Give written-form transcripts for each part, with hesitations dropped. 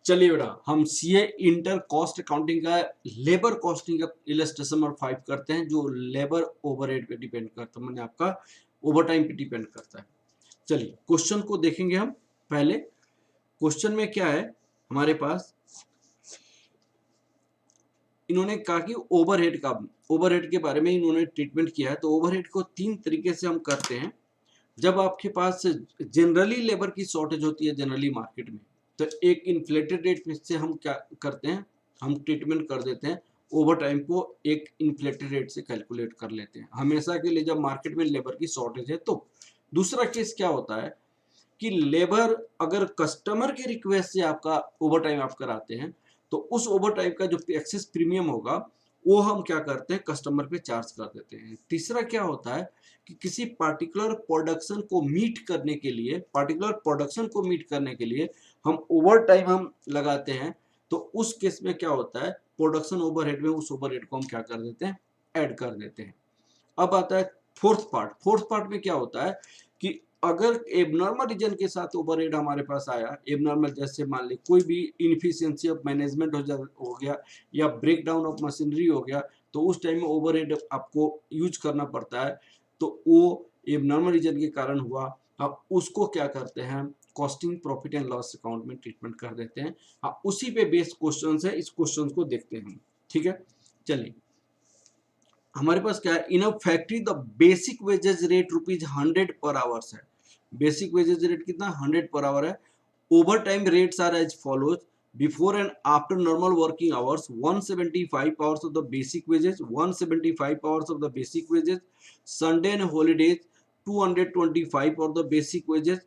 चलिए बेटा, हम सीए इंटर कॉस्ट अकाउंटिंग का लेबर कॉस्टिंग का इलस्ट्रेशन नंबर 5 करते हैं, जो लेबर ओवरहेड पे डिपेंड करता है, मैंने आपका ओवर टाइम पे डिपेंड करता है। चलिए क्वेश्चन को देखेंगे हम। पहले क्वेश्चन में क्या है हमारे पास, इन्होंने कहा कि ओवरहेड के बारे में इन्होंने ट्रीटमेंट किया है। तो ओवरहेड को 3 तरीके से हम करते हैं। जब आपके पास जनरली लेबर की शॉर्टेज होती है जनरली मार्केट में, तो एक इन्फ्लेटेड रेट से हम क्या करते हैं, हम ट्रीटमेंट कर देते हैं ओवर टाइम को एक इन्फ्लेटेड रेट से कैलकुलेट कर लेते हैं हमेशा के लिए जब मार्केट में लेबर की शॉर्टेज है। तो दूसरा केस क्या होता है कि लेबर अगर कस्टमर के रिक्वेस्ट से आपका ओवर टाइम आप कराते हैं, तो उस ओवर टाइम का जो एक्सेस प्रीमियम होगा वो हम क्या करते हैं, कस्टमर पे चार्ज कर देते हैं। तीसरा क्या होता है कि किसी पार्टिकुलर प्रोडक्शन को मीट करने के लिए हम ओवर टाइम हम लगाते हैं। तो उस केस में क्या होता है, प्रोडक्शन ओवरहेड में उस ओवरहेड को हम क्या कर देते हैं, ऐड कर देते हैं। अब आता है फोर्थ पार्ट में क्या होता है कि अगर एबनॉर्मल रीजन के साथ ओवरहेड हमारे पास आया, एबनॉर्मल जैसे मान ली कोई भी इनफिशियंसी ऑफ मैनेजमेंट हो गया या ब्रेक डाउन ऑफ मशीनरी हो गया, तो उस टाइम में ओवरहेड आपको यूज करना पड़ता है। तो वो एबनॉर्मल रीजन के कारण हुआ, अब उसको क्या करते हैं, costing profit and loss account में ट्रीटमेंट कर देते हैं। हाँ, उसी पे बेस्ड क्वेश्चन है, इस क्वेश्चन को देखते हैं हम। ठीक है, चलिए हमारे पास क्या है, in a factory the basic wages rate ₹100 पर आवर्स है। बेसिक वेजेस रेट कितना, 100 पर आवर है। Over time rates are as follows, before and after normal working hours 175 hours of the basic wages, 175 hours of the basic wages, Sunday and holidays 225 of the basic wages.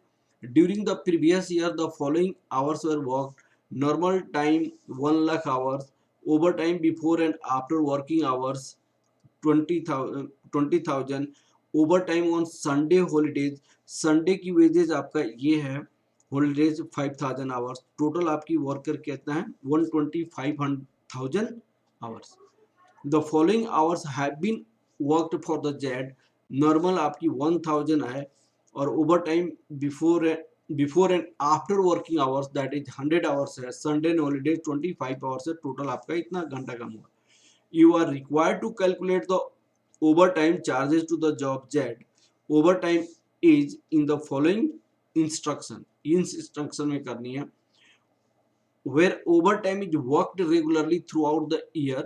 During the previous year the following hours were worked: normal time 1 lakh hours, overtime before and after working hours 20,000, over time on Sunday holidays, Sunday की wages आपका ये है, holidays 5,000 hours, total आपकी worker कितना है 125,000 hours. The following hours have been worked for the Z, normal आपकी 1,000 है, और over time before and after working hours that is 100 hours है, संडे एंड हॉलीडेज 25 आवर्स है, टोटल आपका इतना घंटा काम हुआ। You are required to calculate the overtime charges to the job Z. Overtime is in the following instruction. इस instruction में करनी है, where overtime is worked regularly throughout the year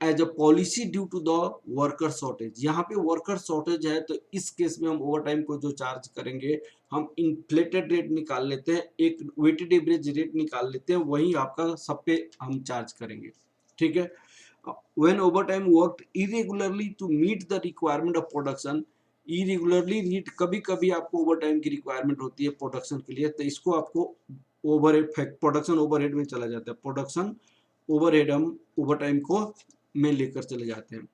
as a policy due to the worker shortage. यहाँ पे worker shortage है, तो इस case में हम overtime को जो चार्ज करेंगे, हम inflated rate निकाल लेते हैं, एक weighted average rate निकाल लेते हैं, वही आपका सब पे हम चार्ज करेंगे। ठीक है, when overtime worked irregularly to meet the requirement of production, irregularly need कभी कभी आपको ओवरटाइम की रिक्वायरमेंट होती है प्रोडक्शन के लिए, तो इसको आपको ओवरहेड प्रोडक्शन ओवरहेड में चला जाता है, प्रोडक्शन ओवरहेड हम ओवरटाइम को में लेकर चले जाते हैं।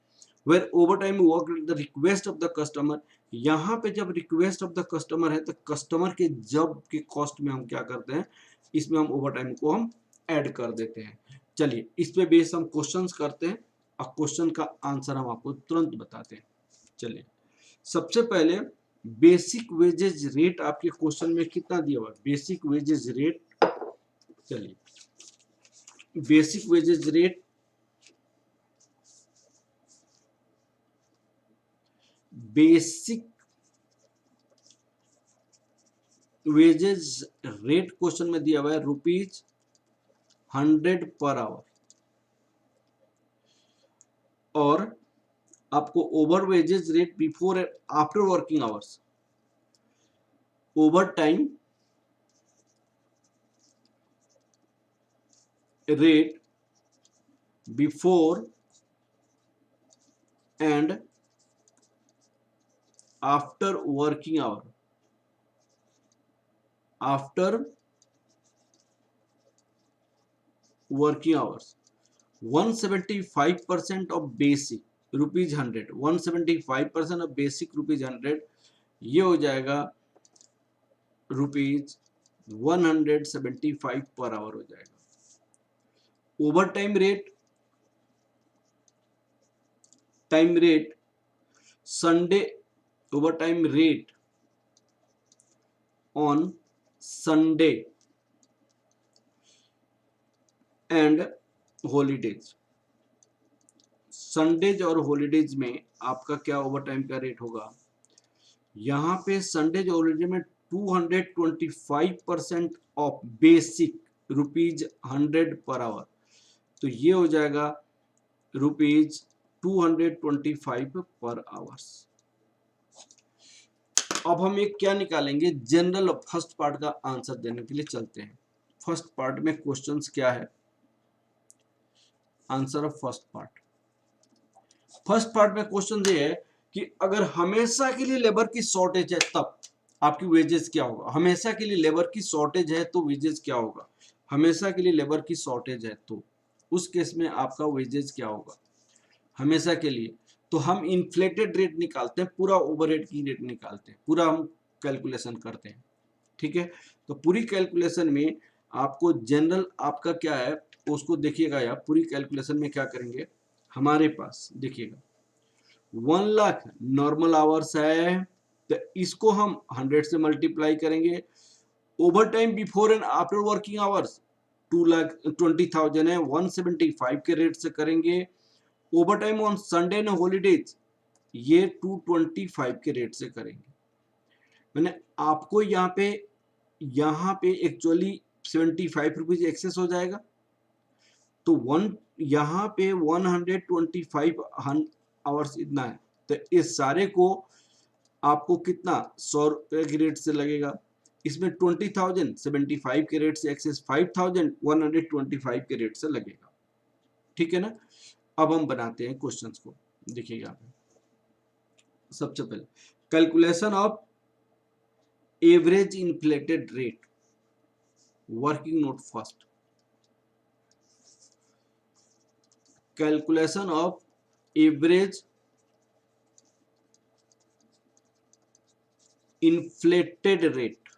Where overtime work the request of the customer, यहाँ पे जब रिक्वेस्ट ऑफ द कस्टमर है, तो कस्टमर के जब के कॉस्ट में हम क्या करते हैं, इसमें हम ओवरटाइम को हम ऐड कर देते हैं। चलिए इस पे बेस हम क्वेश्चंस करते हैं, और क्वेश्चन का आंसर हम आपको तुरंत बताते हैं। चलिए सबसे पहले बेसिक वेजेज रेट आपके क्वेश्चन में कितना दिया हुआ है, बेसिक वेजेज रेट। चलिए basic wages rate, basic wages rate question में दिया हुआ है ₹100 पर आवर, और आपको over wages rate before and after working hours, over time rate before and after working hour, after working hours 175% of basic ₹100, 175% of basic ₹100, ये हो जाएगा ₹175 पर आवर हो जाएगा। Over time rate Sunday, over time rate on Sunday and holidays. Sundays और holidays में आपका क्या ओवर टाइम का रेट होगा? यहाँ पे संडेज और हॉलीडे में 225% ऑफ बेसिक ₹100 पर आवर, तो ये हो जाएगा ₹225 पर आवर्स। अब हम एक क्या निकालेंगे, जनरल फर्स्ट पार्ट का आंसर देने के लिए चलते हैं। फर्स्ट पार्ट में क्वेश्चंस क्या है, answer of first part. First part में क्वेश्चन ये है कि अगर हमेशा के लिए लेबर की शॉर्टेज है तब आपकी वेजेस क्या होगा। हमेशा के लिए लेबर की शॉर्टेज है तो वेजेस क्या होगा, हमेशा के लिए लेबर की शॉर्टेज है तो उस केस में आपका वेजेस क्या होगा हमेशा के लिए। तो हम इन्फ्लेटेड रेट निकालते हैं, पूरा ओवरहेड की रेट निकालते हैं, पूरा हम कैलकुलेशन करते हैं, ठीक है। तो पूरी कैलकुलेशन में आपको जनरल आपका क्या है उसको देखिएगा, या पूरी कैलकुलेशन में क्या करेंगे, हमारे पास देखिएगा 1 लाख नॉर्मल आवर्स है, तो इसको हम 100 से मल्टीप्लाई करेंगे। Over time before and after working hours 2,20,000 है, 175 के रेट से करेंगे। Over time on Sunday and holidays ये 225 के रेट से करेंगे। मैंने आपको यहाँ पे एक्चुअली 75 रुपीज एक्सेस हो जाएगा, तो यहाँ पे 125 आवर्स इतना है, तो इस सारे को आपको कितना 100 रुपए की रेट से लगेगा। इसमें 20,000 75 के रेट से एक्सेस 5,000 125 के रेट से लगेगा, ठीक है ना। अब हम बनाते हैं क्वेश्चंस को, देखिएगा सबसे पहले calculation of average inflated rate, working node first. Calculation of average inflated rate,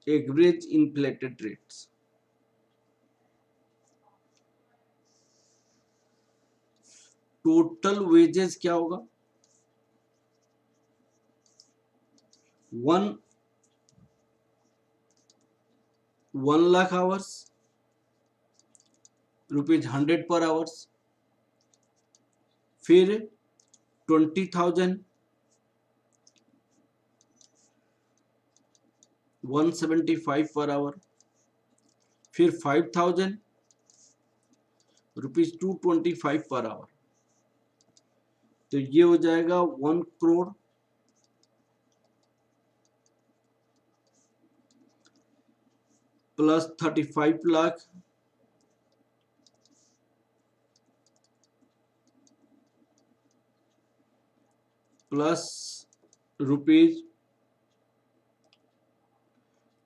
average inflated rates. Total wages क्या होगा, 1 लाख आवर्स ₹100 पर आवर्स, फिर 20,000 175 पर आवर, फिर 5,000 ₹225 पर आवर, तो ये हो जाएगा 1 करोड़ प्लस 35 लाख प्लस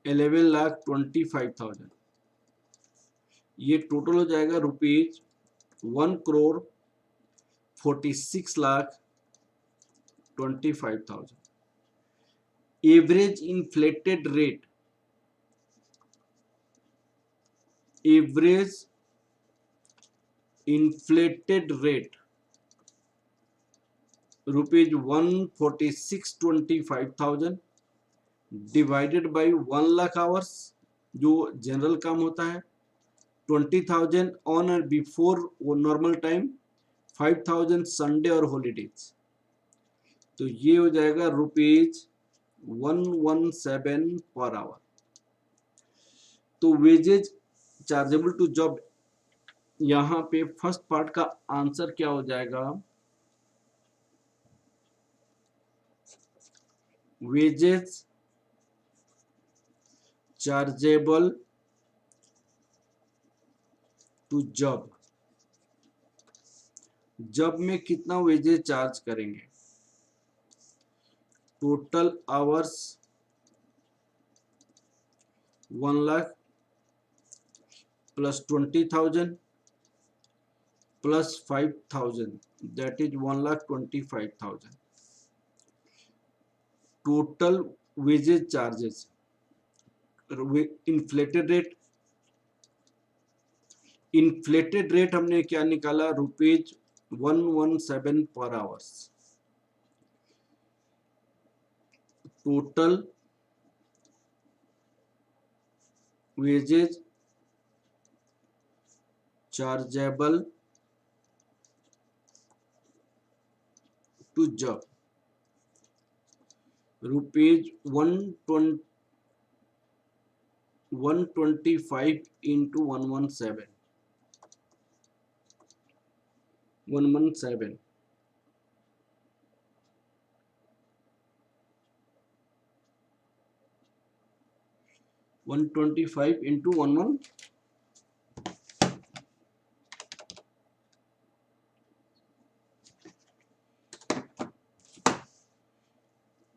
₹11,25,000, ये टोटल हो जाएगा ₹1,46,25,000। Average inflated rate, average inflated rate ₹146,25,000 divided by 1 lakh hours जो जनरल काम होता है, 20,000 ऑन और बिफोर नॉर्मल टाइम, 5,000 संडे और हॉलीडेज, तो ये हो जाएगा ₹117 पर आवर। तो वेजेज चार्जेबल टू जॉब, यहाँ पे फर्स्ट पार्ट का आंसर क्या हो जाएगा, wages chargeable to job, job में कितना वेजेस चार्ज करेंगे, total hours 1 lakh plus 20,000 plus 5,000 that is 1,25,000 total wages charges. Inflated rate हमने क्या निकाला, ₹117 पर hours, total wages chargeable to job rupees 125 into 117 125 into 11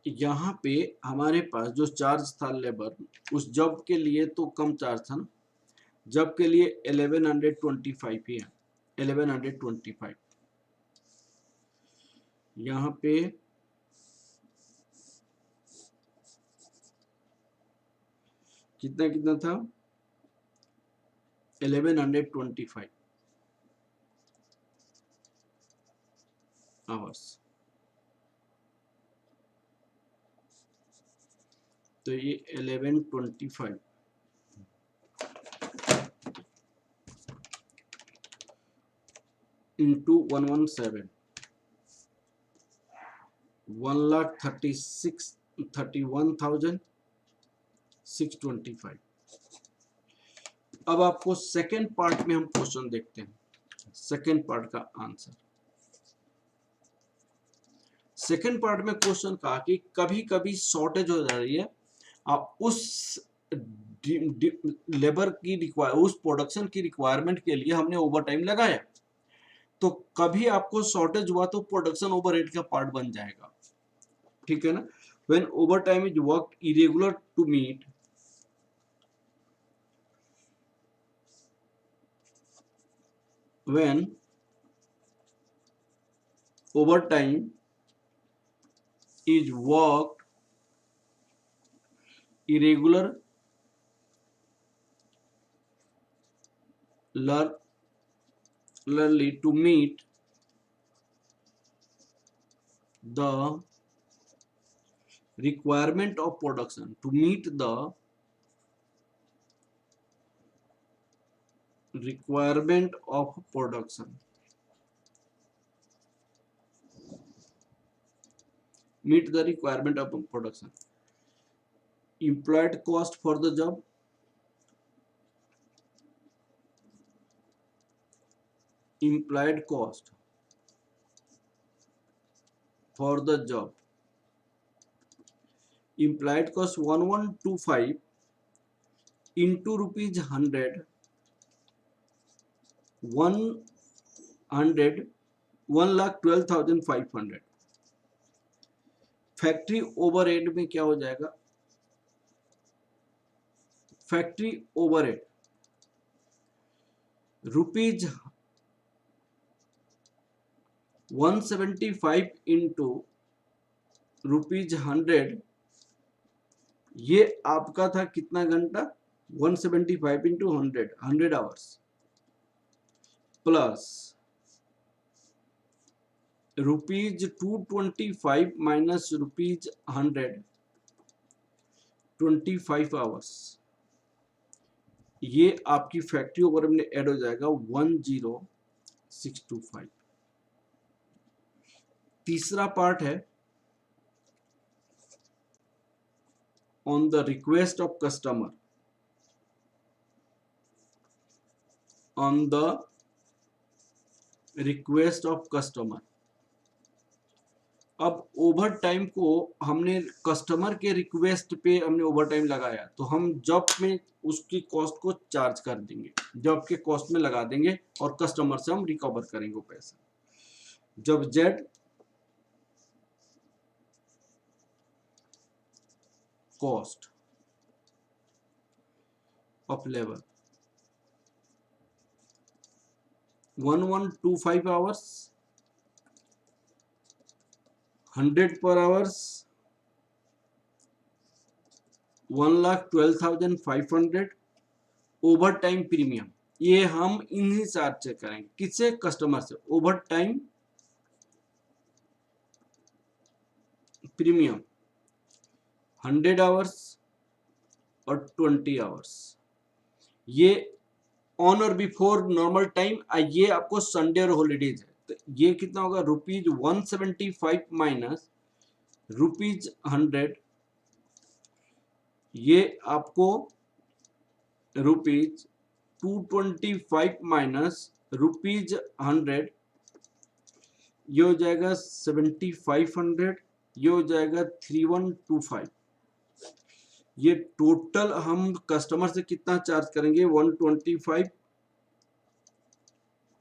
यहाँ पे हमारे पास जो चार्ज था लेबर उस जॉब के लिए तो कम चार्ज था ना, जॉब के लिए 1125 ही है, 1125। यहाँ पे कितना कितना था 1125 आवर्स। तो ये 1125 इंटू 117 1,31,625। अब आपको सेकेंड पार्ट में हम क्वेश्चन देखते हैं, सेकेंड पार्ट का आंसर। सेकेंड पार्ट में क्वेश्चन कहा कि कभी कभी शॉर्टेज हो जा रही है, आप उस लेबर की उस प्रोडक्शन की रिक्वायरमेंट के लिए हमने ओवर टाइम लगाया, तो कभी आपको शॉर्टेज हुआ तो प्रोडक्शन ओवरहेड का पार्ट बन जाएगा, ठीक है ना। When over time is work irregular to meet when overtime is worked irregularly to meet the requirement of production, to meet the requirement of production, meet the requirement of production. Employed cost for the job, employed cost for the job, employed cost 1125 into rupees 100 1,12,500। Factory overhead में क्या हो जाएगा, factory overhead rupees 175 into rupees 100, ये आपका था कितना घंटा 175 into 100 hours plus rupees 225 minus rupees 100 25 hours, ये आपकी फैक्ट्री ओवरहेड में ऐड हो जाएगा 10625। तीसरा पार्ट है on the request of customer, on the request of customer. अब ओवर टाइम को हमने कस्टमर के रिक्वेस्ट पे हमने ओवर टाइम लगाया, तो हम जॉब में उसकी कॉस्ट को चार्ज कर देंगे, जॉब के कॉस्ट में लगा देंगे और कस्टमर से हम रिकवर करेंगे वो पैसा। जब Z cost of labour 1125 hours 100 पर आवर्स 1,12,500 ओवर टाइम प्रीमियम, ये हम इन्हीं चार्ज से करेंगे, किससे, कस्टमर से। ओवर टाइम प्रीमियम 100 आवर्स और 20 आवर्स ये ऑन और बिफोर नॉर्मल टाइम, ये आपको संडे और हॉलीडेज है, तो ये कितना होगा, ₹175 माइनस ₹100, ये आपको ₹225 माइनस ₹100, ये हो जाएगा 7500, ये हो जाएगा 3125। ये टोटल हम कस्टमर से कितना चार्ज करेंगे, 125,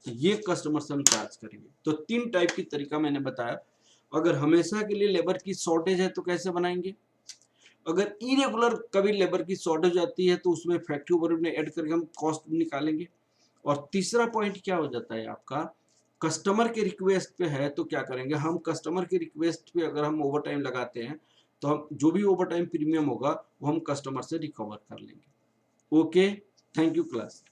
ये कस्टमर से हम चार्ज करेंगे। तो 3 टाइप की तरीका मैंने बताया। अगर हमेशा के लिए लेबर की शॉर्टेज है तो कैसे बनाएंगे, अगर इरेगुलर कभी लेबर की शॉर्टेज आती है तो उसमें फैक्ट्री ओवरहेड में ऐड करके हम कॉस्ट निकालेंगे। और तीसरा पॉइंट क्या हो जाता है आपका, कस्टमर के रिक्वेस्ट पे है तो क्या करेंगे, हम कस्टमर के रिक्वेस्ट पे अगर हम ओवर टाइम लगाते हैं तो हम जो भी ओवर टाइम प्रीमियम होगा वो हम कस्टमर से रिकवर कर लेंगे। Okay, thank you class.